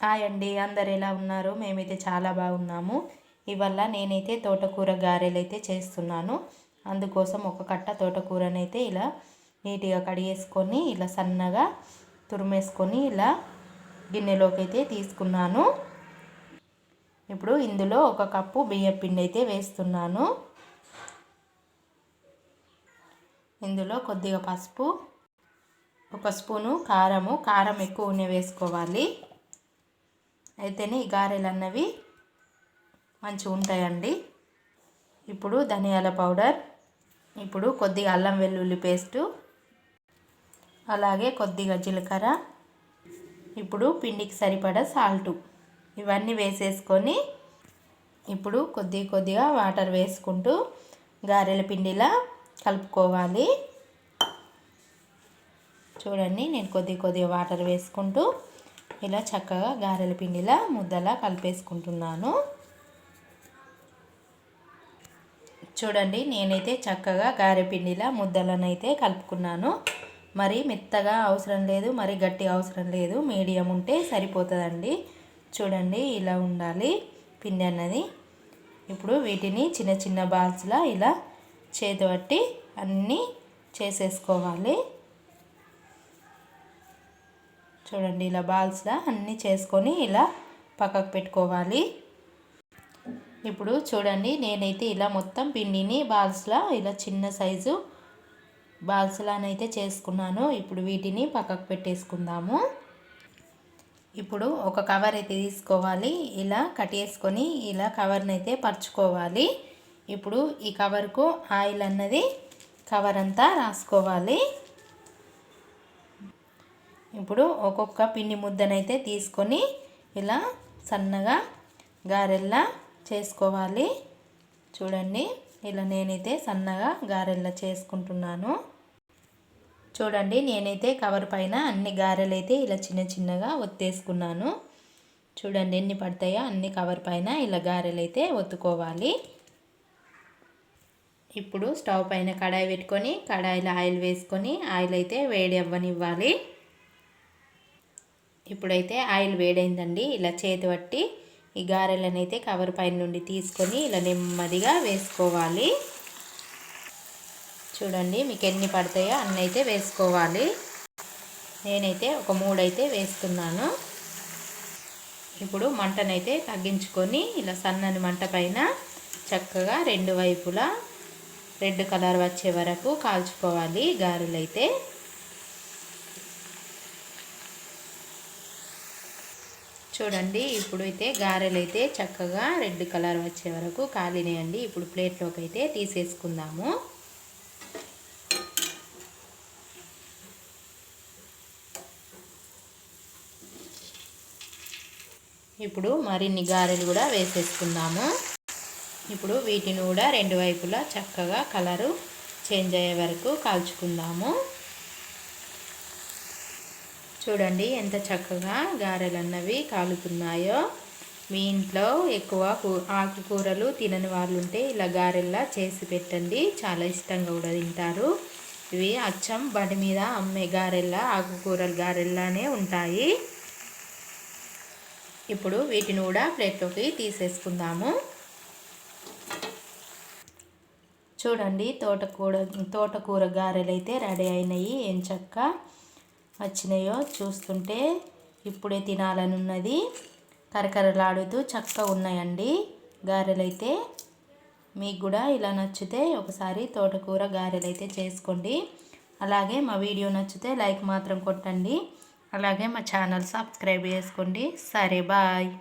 Hi అండి, అందరు ఎలా ఉన్నారు? మేమైతే చాలా బాగున్నాము. ఇవాళ నేనైతే తోటకూర గారెలు అయితే చేస్తున్నాను. అందుకోసం ఒక కట్ట తోటకూరనైతే ఇలా నీట్గా కడిగేసుకొని ఇలా సన్నగా తురిమేసుకొని ఇలా గిన్నెలోకి అయితే తీసుకున్నాను. ఇప్పుడు ఇందులో ఒక కప్పు బియ్యం పిండి అయితే వేస్తున్నాను. ఇందులో కొద్దిగా పసుపు, ఒక స్పూను కారం ఎక్కువనే వేసుకోవాలి. అయితేనే ఈ గారెలు అన్నవి మంచిగా ఉంటాయండి. ఇప్పుడు ధనియాల పౌడర్, ఇప్పుడు కొద్దిగా అల్లం వెల్లుల్లి పేస్టు, అలాగే కొద్దిగా జీలకర్ర, ఇప్పుడు పిండికి సరిపడా సాల్టు ఇవన్నీ వేసేసుకొని ఇప్పుడు కొద్దిగా వాటర్ వేసుకుంటూ గారెల పిండిలా కలుపుకోవాలి. చూడండి, నేను కొద్దిగా వాటర్ వేసుకుంటూ ఇలా చక్కగా గారెల పిండిలా ముద్దలా కలిపేసుకుంటున్నాను. చూడండి, నేనైతే చక్కగా గారె పిండిలా ముద్దలనైతే కలుపుకున్నాను. మరి మెత్తగా అవసరం లేదు, మరి గట్టిగా అవసరం లేదు, మీడియం ఉంటే సరిపోతుందండి. చూడండి, ఇలా ఉండాలి పిండి అన్నది. ఇప్పుడు వీటిని చిన్న చిన్న బాల్స్లా ఇలా చేతి పట్టి అన్నీ చేసేసుకోవాలి. చూడండి, ఇలా బాల్స్లా అన్నీ చేసుకొని ఇలా పక్కకు పెట్టుకోవాలి. ఇప్పుడు చూడండి, నేనైతే ఇలా మొత్తం పిండిని బాల్స్లా ఇలా చిన్న సైజు బాల్స్లానైతే చేసుకున్నాను. ఇప్పుడు వీటిని పక్కకు పెట్టేసుకుందాము. ఇప్పుడు ఒక కవర్ అయితే తీసుకోవాలి. ఇలా కట్టేసుకొని ఇలా కవర్ని అయితే పరుచుకోవాలి. ఇప్పుడు ఈ కవర్కు ఆయిల్ అన్నది కవర్ అంతా రాసుకోవాలి. ఇప్పుడు ఒక్కొక్క పిండి ముద్దనైతే తీసుకొని ఇలా సన్నగా గారెల్లా చేసుకోవాలి. చూడండి, ఇలా నేనైతే సన్నగా గారెల్లా చేసుకుంటున్నాను. చూడండి, నేనైతే కవర్ పైన అన్ని గారెలు అయితే ఇలా చిన్నగా ఒత్తేసుకున్నాను. చూడండి ఎన్ని పడతాయో అన్ని కవర్ పైన ఇలా గారెలు అయితే ఒత్తుకోవాలి. ఇప్పుడు స్టవ్ పైన కడాయి పెట్టుకొని కడాయిలో ఆయిల్ వేసుకొని ఆయిల్ అయితే వేడి అవ్వనివ్వాలి. ఇప్పుడైతే ఆయిల్ వేడైందండి. ఇలా చేతి పట్టి ఈ గారెలను అయితే కవర్ పైన నుండి తీసుకొని ఇలా నెమ్మదిగా వేసుకోవాలి. చూడండి, మీకు ఎన్ని పడతాయో అన్నీ అయితే వేసుకోవాలి. నేనైతే ఒక 3 అయితే వేస్తున్నాను. ఇప్పుడు మంటనైతే తగ్గించుకొని ఇలా సన్నని మంట పైన చక్కగా 2 వైపులా రెడ్ కలర్ వచ్చే వరకు కాల్చుకోవాలి గారెలు అయితే. చూడండి, ఇప్పుడైతే గారెలు అయితే చక్కగా రెడ్ కలర్ వచ్చే వరకు కాలినాయండి. ఇప్పుడు ప్లేట్లోకి అయితే తీసేసుకుందాము. ఇప్పుడు మరిన్ని గారెలు కూడా వేసేసుకుందాము. ఇప్పుడు వీటిని కూడా 2 వైపులా చక్కగా కలరు చేంజ్ అయ్యే వరకు కాల్చుకుందాము. చూడండి ఎంత చక్కగా గారెలు అన్నవి కాలుతున్నాయో. మీ ఇంట్లో ఎక్కువ ఆకుకూరలు తినని వాళ్ళు ఉంటే ఇలా గారెల్లా చేసి పెట్టండి, చాలా ఇష్టంగా కూడా తింటారు. ఇవి అచ్చం బండి మీద అమ్మే గారెల్లా ఆకుకూరల గారెల్లానే ఉంటాయి. ఇప్పుడు వీటిని కూడా ప్లేట్లోకి తీసేసుకుందాము. చూడండి, తోటకూర గారెలు అయితే రెడీ అయినాయి. ఏం చక్క వచ్చినాయో చూస్తుంటే ఇప్పుడే తినాలని ఉన్నది. కరకరలాడుతూ చక్కగా ఉన్నాయండి గారెలు అయితే. మీకు కూడా ఇలా నచ్చితే ఒకసారి తోటకూర గారెలు అయితే చేసుకోండి. అలాగే మా వీడియో నచ్చితే లైక్ మాత్రం కొట్టండి. అలాగే మా ఛానల్ సబ్స్క్రైబ్ చేసుకోండి. సరే, బాయ్.